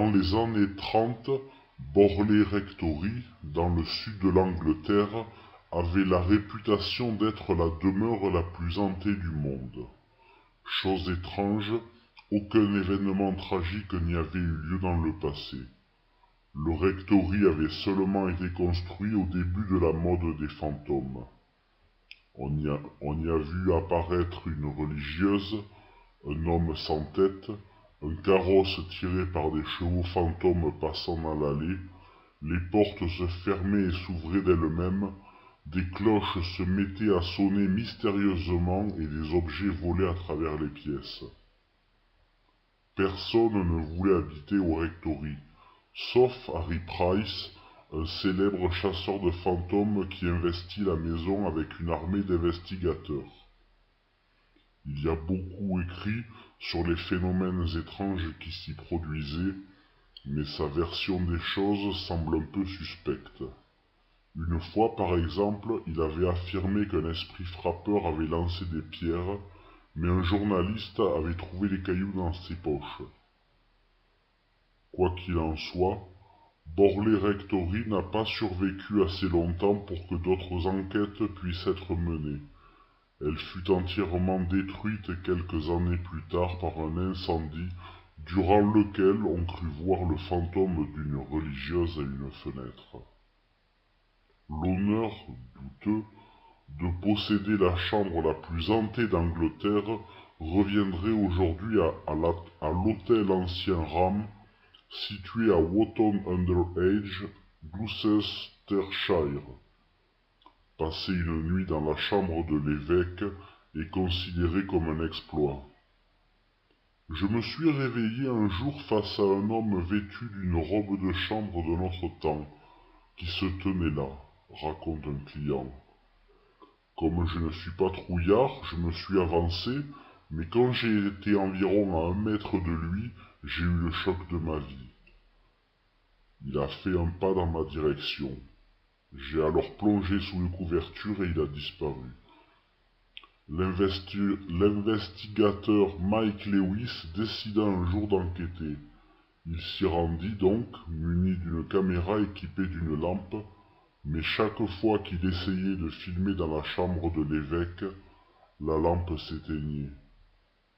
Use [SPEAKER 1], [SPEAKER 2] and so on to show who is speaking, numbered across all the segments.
[SPEAKER 1] Dans les années 30, Borley Rectory, dans le sud de l'Angleterre, avait la réputation d'être la demeure la plus hantée du monde. Chose étrange, aucun événement tragique n'y avait eu lieu dans le passé. Le rectory avait seulement été construit au début de la mode des fantômes. On y a vu apparaître une religieuse, un homme sans tête, un carrosse tiré par des chevaux fantômes passant dans l'allée, les portes se fermaient et s'ouvraient d'elles-mêmes, des cloches se mettaient à sonner mystérieusement et des objets volaient à travers les pièces. Personne ne voulait habiter au rectory, sauf Harry Price, un célèbre chasseur de fantômes qui investit la maison avec une armée d'investigateurs. Il y a beaucoup écrit sur les phénomènes étranges qui s'y produisaient, mais sa version des choses semble un peu suspecte. Une fois, par exemple, il avait affirmé qu'un esprit frappeur avait lancé des pierres, mais un journaliste avait trouvé des cailloux dans ses poches. Quoi qu'il en soit, Borley Rectory n'a pas survécu assez longtemps pour que d'autres enquêtes puissent être menées. Elle fut entièrement détruite quelques années plus tard par un incendie durant lequel on crut voir le fantôme d'une religieuse à une fenêtre. L'honneur douteux de posséder la chambre la plus hantée d'Angleterre reviendrait aujourd'hui à l'hôtel Ancien Ram, situé à Wootton-under-Edge, Gloucestershire. Passer une nuit dans la chambre de l'évêque est considéré comme un exploit. Je me suis réveillé un jour face à un homme vêtu d'une robe de chambre de notre temps, qui se tenait là, raconte un client. Comme je ne suis pas trouillard, je me suis avancé, mais quand j'ai été environ à 1 mètre de lui, j'ai eu le choc de ma vie. Il a fait un pas dans ma direction. J'ai alors plongé sous une couverture et il a disparu. L'investigateur Mike Lewis décida un jour d'enquêter. Il s'y rendit donc, muni d'une caméra équipée d'une lampe, mais chaque fois qu'il essayait de filmer dans la chambre de l'évêque, la lampe s'éteignait,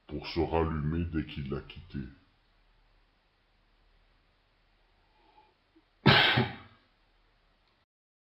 [SPEAKER 1] pour se rallumer dès qu'il la quittait.